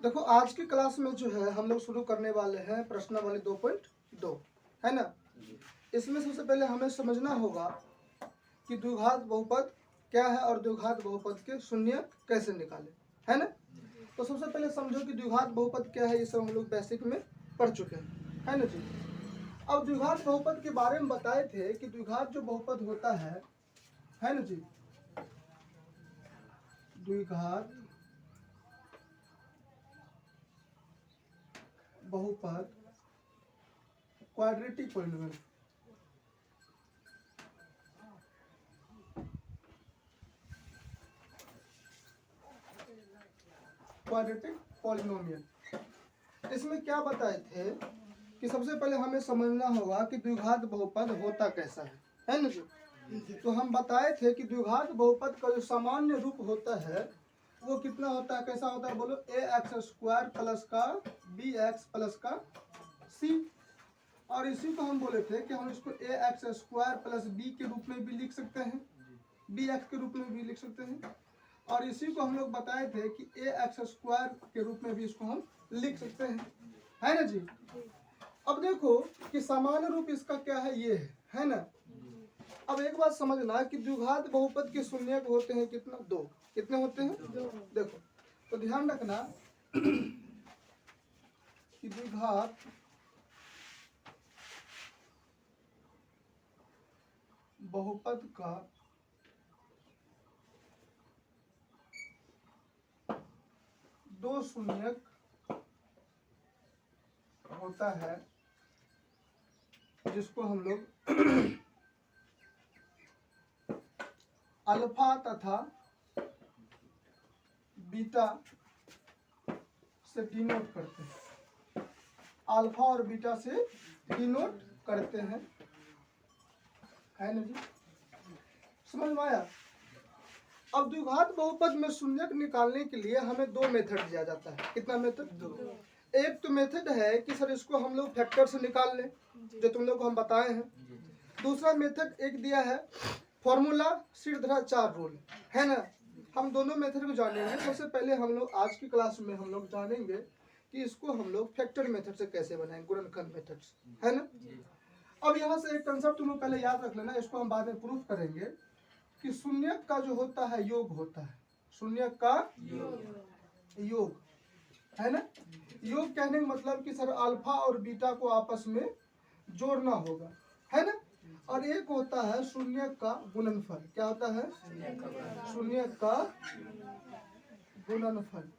देखो आज की क्लास में जो है हम लोग शुरू करने वाले हैं प्रश्नावली 2.2 है ना। इसमें सबसे पहले हमें समझना होगा कि द्विघात बहुपद क्या है और द्विघात बहुपद के शून्य कैसे निकालें, है ना। तो सबसे पहले समझो कि द्विघात बहुपद क्या है, ये सब हम लोग बेसिक में पढ़ चुके हैं, है ना जी। अब द्विघात बहुपद के बारे में बताए थे कि द्विघात जो बहुपद होता है ना जी, द्विघात बहुपद क्वाड्रेटिक पॉलिनोमियल, क्वाड्रेटिक पॉलिनोमियल। इसमें क्या बताए थे कि सबसे पहले हमें समझना होगा कि द्विघात बहुपद होता कैसा है ना जी। तो हम बताए थे कि द्विघात बहुपद का जो सामान्य रूप होता है वो कितना होता है, कैसा होता है बोलो, ए एक्स स्क्वायर प्लस का बी एक्स प्लस का सी। और इसी को हम बोले थे कि हम इसको ए एक्स स्क्वायर प्लस बी के रूप में भी लिख सकते हैं, बी एक्स के रूप में भी लिख सकते हैं। और इसी को हम लोग बताए थे कि ए एक्स स्क्वायर के रूप में भी इसको हम लिख सकते हैं, है ना जी। अब देखो कि सामान्य रूप इसका क्या है, ये है ना। अब एक बात समझना कि द्विघात बहुपद के शून्यक होते हैं कितना, दो। कितने होते हैं, दो। देखो तो ध्यान रखना कि द्विघात बहुपद का दो शून्यक होता है जिसको हम लोग अल्फा तथा बीटा से डिनोट करते हैं, अल्फा और बीटा से डिनोट करते हैं, है ना जी। समझ में आया। अब द्विघात बहुपद में शून्यक निकालने के लिए हमें दो मेथड दिया जाता है। कितना मेथड, दो। एक तो मेथड है कि सर इसको हम लोग फैक्टर से निकाल लें, जो तुम लोग को हम बताए हैं। दूसरा मेथड एक दिया है फॉर्मूला श्रीधराचार्य रूल, है ना। हम दोनों मेथड को जानेंगे। सबसे पहले हम लोग आज की क्लास में हम लोग जानेंगे कि इसको हम लोग फैक्टर मेथड से कैसे बनाएंगे, गुणनखंड मेथड से, है ना। अब यहाँ से एक कंसेप्ट तुम लोग पहले याद रख लेना, इसको हम बाद में प्रूफ करेंगे कि शून्यक का जो होता है योग होता है, शून्यक का योग, है ना। योग कहने का मतलब कि सर अल्फा और बीटा को आपस में जोड़ना होगा, है ना। और एक होता है शून्यक का गुणनफल। क्या होता है, शून्यक का गुणनफल,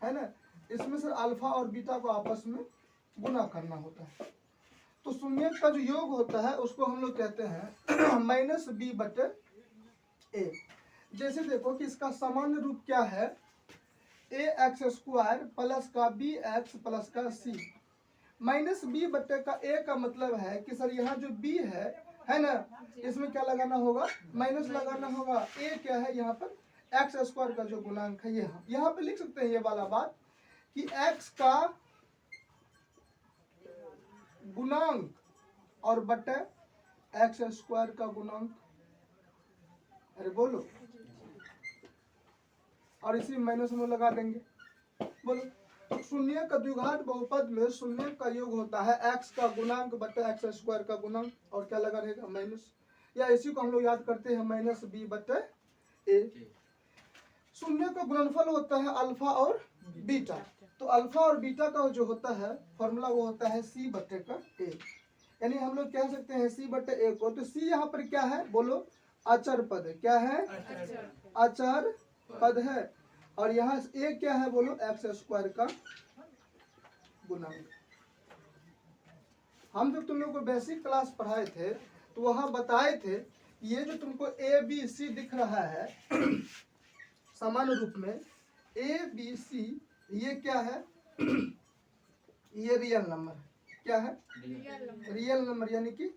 है ना। इसमें सर अल्फा और बीटा को आपस में गुना करना होता है। तो शून्यक का जो योग होता है उसको हम लोग कहते हैं माइनस बी बटे ए। जैसे देखो कि इसका सामान्य रूप क्या है, ए एक्स स्क्वायर प्लस का बी एक्स प्लस का सी। माइनस बी बटे का ए का मतलब है कि सर यहाँ जो बी है ना, इसमें क्या लगाना होगा, माइनस लगाना होगा। ए क्या है यहाँ पर, एक्स स्क्वायर का जो गुणांक है, ये यहाँ पे लिख सकते हैं ये वाला बात कि एक्स का गुणांक और बटे एक्स स्क्वायर का गुणांक। अरे बोलो, और इसी माइनस में लगा देंगे, बोलो। तो शून्य का द्विघात बहुपद में शून्य का योग होता है एक्स का गुणांक बटे एक्स स्क्वायर का गुणांक, और क्या लगा रहेगा, माइनस। या इसी को हम लोग याद करते हैं माइनस बी बटे ए। शून्य का गुणनफल होता है अल्फा और बीटा। तो अल्फा और बीटा का जो होता है फॉर्मूला वो होता है सी बटे का ए। यानी हम लोग कह सकते हैं सी बटे ए को। तो सी यहाँ पर क्या है बोलो, अचर पद है। क्या है, अचर पद है। और यहाँ ए क्या है बोलो, एक्स स्क्वायर का गुणांक। हम जब तुम लोग को बेसिक क्लास पढ़ाए थे तो वहां बताए थे ये जो तुमको ए बी सी दिख रहा है सामान्य रूप में, ए बी सी ये क्या है ये रियल नंबर है। क्या है, रियल नंबर, यानी कि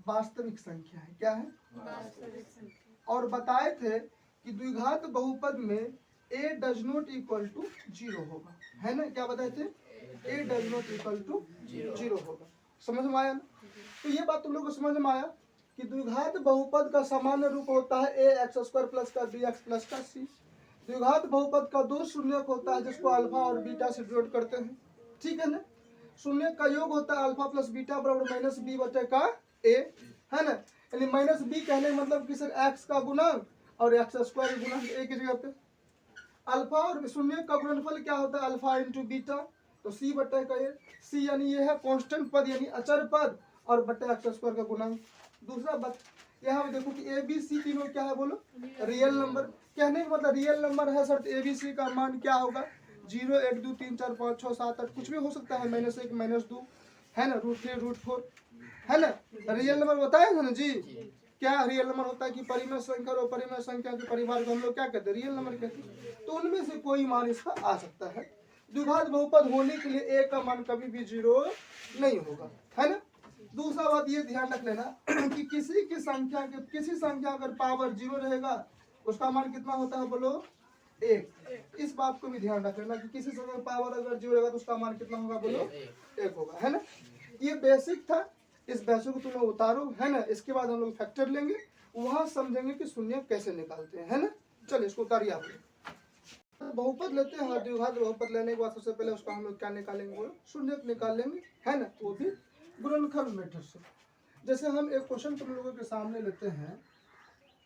वास्तविक संख्या है। क्या है, वास्तविक संख्या। और बताए थे कि द्विघात बहुपद में a does not equal to 0 होगा, है ना। क्या बताए थे, a does not equal to 0 होगा। समझ में आया ना। तो ये बात तुम लोग को समझ में आया कि द्विघात बहुपद का सामान्य रूप होता है ए एक्स स्क्वायर प्लस का बी एक्स प्लस का सी। द्विघात बहुपद का दो शून्यक होता है जिसको अल्फा और बीटा से डिनोट करते हैं, ठीक है ना। शून्यक का योग होता है अल्फा प्लस बीटा बराबर माइनस बी बटे का ए, है ना। यानी माइनस बी कहने का मतलब कि सर एक्स का गुणक और एक्स स्क्वायर गुणक एक ही जगह पे। अल्फा और शून्यक का गुणनफल क्या होता है अल्फा इंटू बीटा, तो सी बटे का ए, सी यानी ये है कांस्टेंट पद यानी अचर पद और बटे एक्स स्क्वायर का गुणक। दूसरा बात यहाँ पे देखो कि ए बी सी तीनों क्या है बोलो रियल नंबर, कहने का मतलब रियल नंबर है सर, ए बी सी का मान क्या होगा 0 1 2 3 4 5 6 7 8 कुछ भी हो सकता है, -1 -2 है ना, √3 √4 है ना। रियल नंबर बताया है ना जी। क्या रियल नंबर होता है कि परिमेय संख्या और अपरिमेय संख्या के परिवार को हम लोग क्या कहते हैं रियल नंबर कहते हैं। तो उनमें से कोई मान इसका आ सकता है। द्विघात बहुपद होने के लिए ए का मान कभी भी 0 नहीं होगा, है ना। दूसरा बात ये ध्यान रख लेना कि किसी संख्या अगर पावर 0 रहेगा उसका मान कितना होता है बोलो 1। इस बात को भी ध्यान रख लेना कि किसी संख्या पावर अगर 0 रहेगा तो उसका मान कितना होगा बोलो 1 होगा, है ना। ये बेसिक था, इस बेसिक को तुम लोग उतारो, है ना। इसके बाद हम लोग फैक्टर लेंगे, वहां समझेंगे कि शून्य कैसे निकालते हैं, है ना। चलिए इसको उतारिए आप लोग। बहुपद लेते हैं, द्विघात बहुपद लेने के बाद सबसे पहले उसका हम लोग क्या निकालेंगे बोलो शून्य निकालेंगे, है ना, वो भी गुणनखंड मेथड से। जैसे हम एक क्वेश्चन तुम लोगों के सामने लेते हैं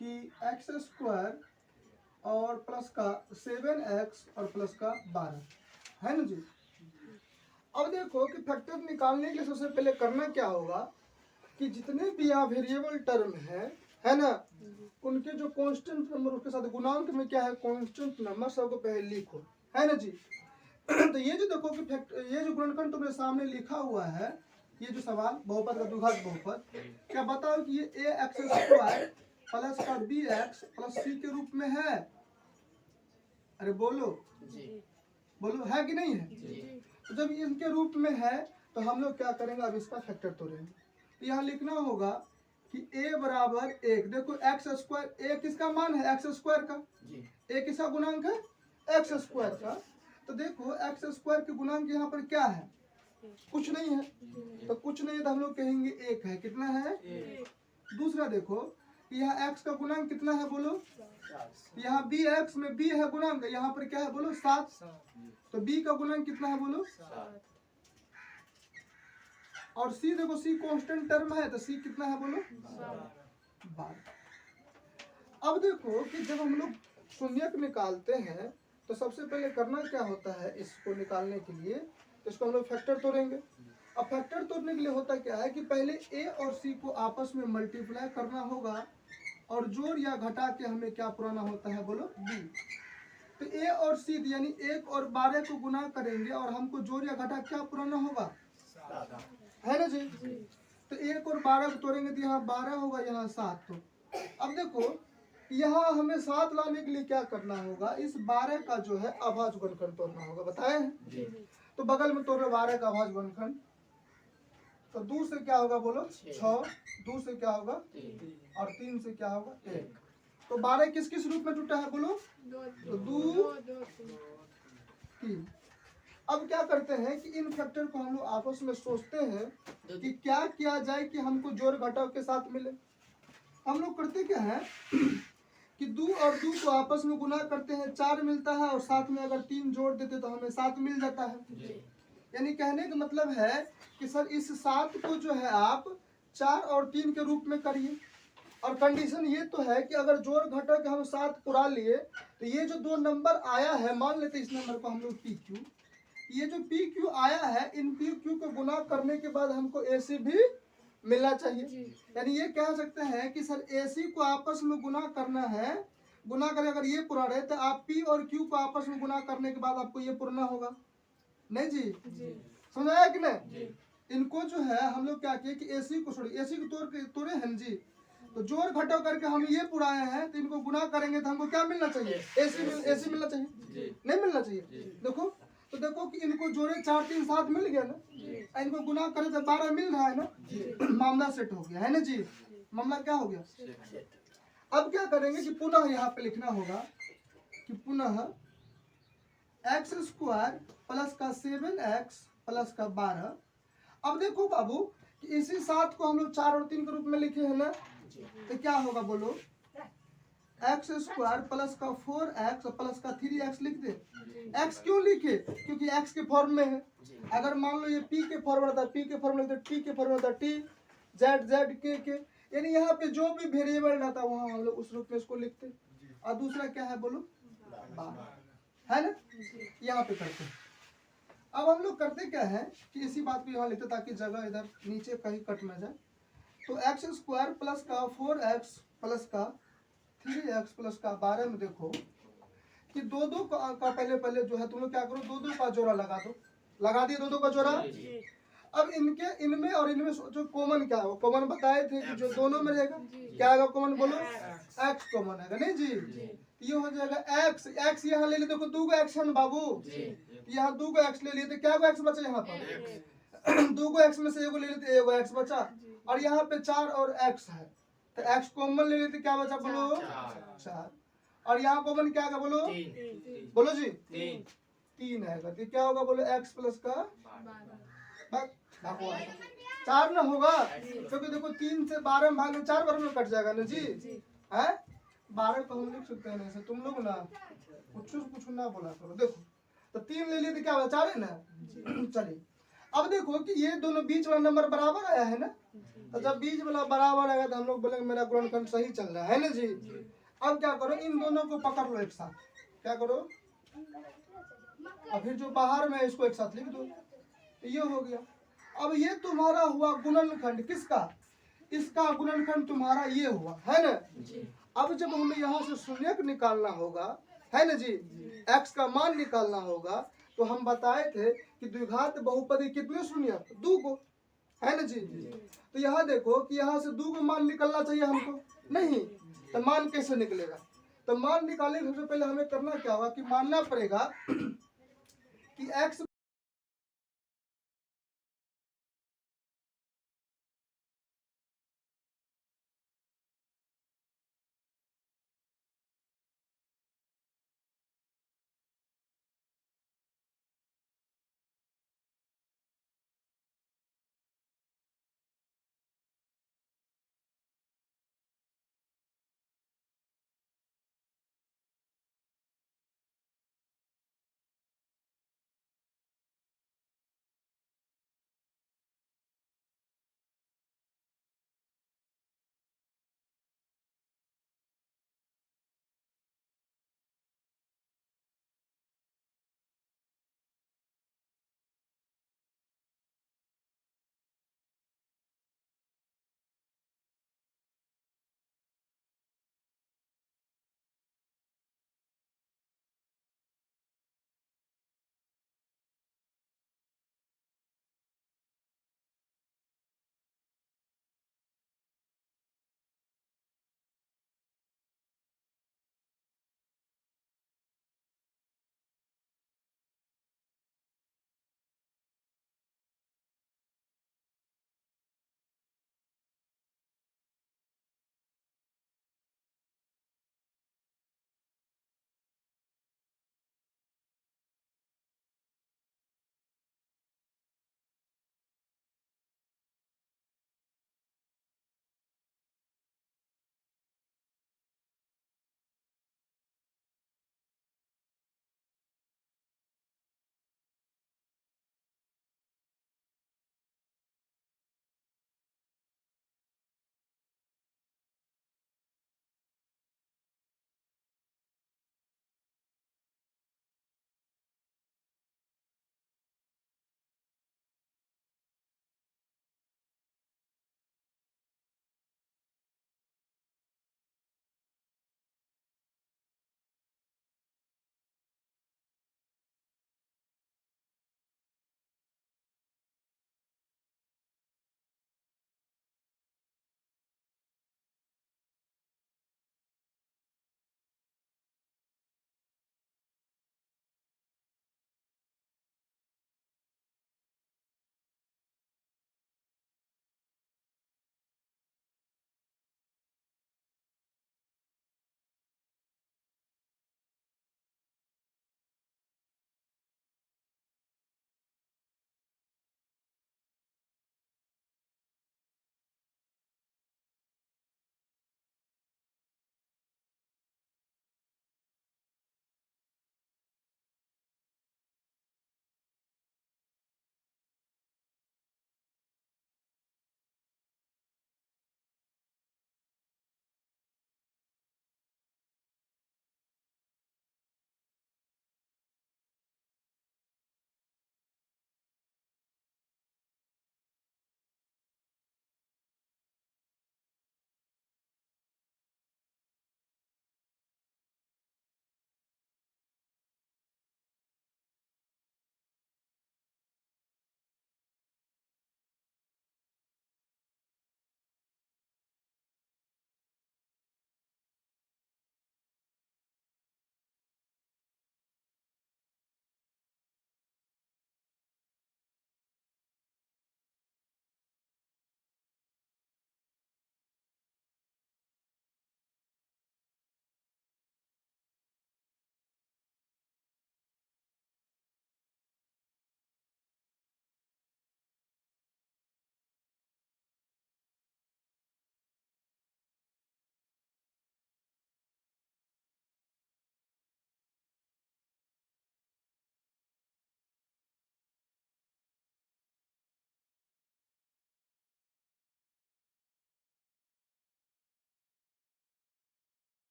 कि एक्स स्क्वायर और प्लस का 7x और प्लस का 12, है ना जी। अब देखो कि फैक्टर निकालने के लिए सबसे पहले करना क्या होगा कि जितने भी यहाँ वेरिएबल टर्म है ना, उनके जो कांस्टेंट नंबर उसके साथ गुणांक में क्या है कांस्टेंट नंबर सबको पहले लिखो, है ना जी। तो ये जो देखो कि ये जो गुणनखंड तुम्हारे सामने लिखा हुआ है, ये जो सवाल बहुपद का द्विघात बहुपद, क्या बताओ कि ये ए एक्स स्क्वायर प्लस का बी एक्स प्लस सी के रूप में है। अरे बोलो बोलो है कि नहीं है। तो जब इनके रूप में है तो हम लोग क्या करेंगे अब इसका फैक्टर तोड़ेंगे। तो यहाँ लिखना होगा कि a बराबर 1, देखो एक्स स्क्वायर ए किसका मान है एक्स स्क्वायर का, ए किसका गुणांक है एक्स स्क्वायर का। तो देखो एक्स स्क्वायर के गुणांक यहाँ पर क्या है कुछ नहीं है, तो कुछ नहीं है तो हम लोग कहेंगे 1 है, कितना है 1। दूसरा देखो यहाँ x का गुणांक कितना है बोलो, यहाँ बी एक्स में b है गुणांक, यहाँ पर क्या है बोलो 7, तो b का गुणांक कितना है बोलो 7। और c देखो c कांस्टेंट टर्म है तो c कितना है बोलो 12। अब देखो कि जब हम लोग शून्यक निकालते हैं तो सबसे पहले करना क्या होता है इसको निकालने के लिए, तो इसको हम लोग फैक्टर तोड़ेंगे। अब फैक्टर तोड़ने के लिए होता क्या है कि पहले a और c को आपस में मल्टीप्लाई करना होगा और जोड़ या घटा के हमें क्या पुराना होता है बोलो b। तो a और c यानी 1 और 12 को गुना करेंगे और हमको जोड़ या घटा क्या पुराना होगा है ना जी। तो 1 और 12 को तोड़ेंगे तो यहाँ 12 होगा यहाँ 7। तो अब देखो यहाँ हमें 7 लाने के लिए क्या करना होगा, इस 12 का जो है अभाज्य गुणनखंड तोड़ना होगा, बताए हैं। तो बगल में तोड़ रहे 12 का अभाज्य गुणनखंड, तो 2 से क्या होगा बोलो 6, 2 से क्या होगा 3 और 3 से क्या होगा 1। तो 12 किस किस रूप में टूटा है बोलो, तो 2 3। अब क्या करते हैं कि इन फैक्टर को हम लोग आपस में सोचते हैं कि क्या किया जाए कि हमको जोड़ घटाव के साथ मिले। हम लोग करते क्या है कि 2 और 2 को आपस में गुना करते हैं 4 मिलता है और साथ में अगर 3 जोड़ देते तो हमें 7 मिल जाता है। यानी कहने का मतलब है कि सर इस 7 को जो है आप 4 और 3 के रूप में करिए, और कंडीशन ये तो है कि अगर जोड़ घटा के हम 7 पुरा लिए तो ये जो 2 नंबर आया है, मान लेते इस नंबर को हम लोग पी क्यू, ये जो पी क्यू आया है इन पी क्यू को गुना करने के बाद हमको ए सी भी मिलना चाहिए। यानी ये कह सकते हैं कि सर ए सी को आपस में गुना करना है, गुना करें अगर ये पूरा रहे तो आप पी और क्यू को आपस में गुना करने के बाद आपको ये पूरा होगा, नहीं जी, समझाया कि नहीं। इनको जो है हम लोग क्या किए कि एसी को छोड़िए, एसी को तोड़े हैं जी, तो जोड़ घटाव करके हम ये पुराए हैं तो इनको गुना करेंगे तो हमको क्या मिलना चाहिए एसी मिलना चाहिए, नहीं मिलना चाहिए। देखो तो देखो कि इनको जोड़े 4 3 7 मिल गया ना, इनको गुना करें तो 12 मिल रहा है ना, मामला सेट हो गया है ना जी, मामला क्या हो गया। अब क्या करेंगे कि पुनः यहाँ पे लिखना होगा कि पुनः एक्स स्क्वायर प्लस का 7x प्लस का 12। अब देखो बाबू कि इसी 7 को हम लोग 4 और 3 के रूप में लिखे हैं ना, तो क्या होगा बोलो एक्स स्क्वायर प्लस का 4x प्लस का 3x लिख दे। x क्यों लिखे? क्योंकि x के फॉर्म में है। अगर मान लो ये p के फॉर्म रहता, p के फॉर्म रहता, t के फॉर्म रहता, t z z के, यानी यहाँ पे जो भी वेरिएबल रहता वहाँ हम लोग उस रूप में इसको लिखते। और दूसरा क्या है बोलो? 12 है ना, यहाँ पे करते। अब हम लोग करते क्या है कि इसी बात को यहाँ लिखते ताकि जगह इधर नीचे कहीं कट ना जाए। तो एक्स स्क्वायर प्लस का 4x प्लस का 3x प्लस का 12 में देखो कि दो दो का पहले जो है तुम लोग क्या करो, दो दो का जोड़ा लगा दो। लगा दिए दो दो का जोड़ा। अब इनके इनमें और इनमें जो कॉमन क्या है, कॉमन बताए थे कि जो दोनों में रहेगा क्या आएगा कॉमन बोलो? x कॉमन आएगा नहीं जी। ये हो जाएगा x, x यहाँ ले लिए, देखो दो को x है ना बाबू, यहाँ दो को x ले लिए तो क्या को x बचा यहाँ पर? दो को x में से एगो ले लेते, एगो x बचा। और यहाँ पे 4 और x है तो x कॉमन ले लेते, क्या बचा बोलो? 4। और यहाँ कॉमन क्या आएगा बोलो? बोलो जी 3 आएगा। तो क्या होगा बोलो? x प्लस का 4 ना होगा, क्योंकि देखो 3 से 12 में भाग में 4 बार में कट जाएगा ना जी है। 12 को हम लिख सकते हैं ना, तुम लोग ना कुछ ना बोला करो। देखो तो 3 ले लिए तो क्या बचा रहे ना। चलिए अब देखो कि ये दोनों बीच वाला नंबर बराबर आया है ना, तो जब बीच वाला बराबर आएगा तो हम लोग बोलेंगे मेरा गुणनखंड सही चल रहा है ना जी। अब क्या करो, इन दोनों को पकड़ लो एक साथ, क्या करो और फिर जो बाहर में इसको एक साथ लिख दो, तो ये हो गया। अब ये तुम्हारा हुआ गुणनखंड, किसका? इसका गुणनखंड तुम्हारा ये हुआ है ना। अब जब हमें यहाँ से शून्यक निकालना होगा है ना जी, x का मान निकालना होगा, तो हम बताए थे कि द्विघात बहुपदी कितने शून्यक? 2 को है ना जी। तो यहाँ देखो कि यहाँ से 2 को मान निकलना चाहिए हमको, नहीं तो मान कैसे निकलेगा? तो मान निकालने सबसे पहले हमें करना क्या होगा कि मानना पड़ेगा कि x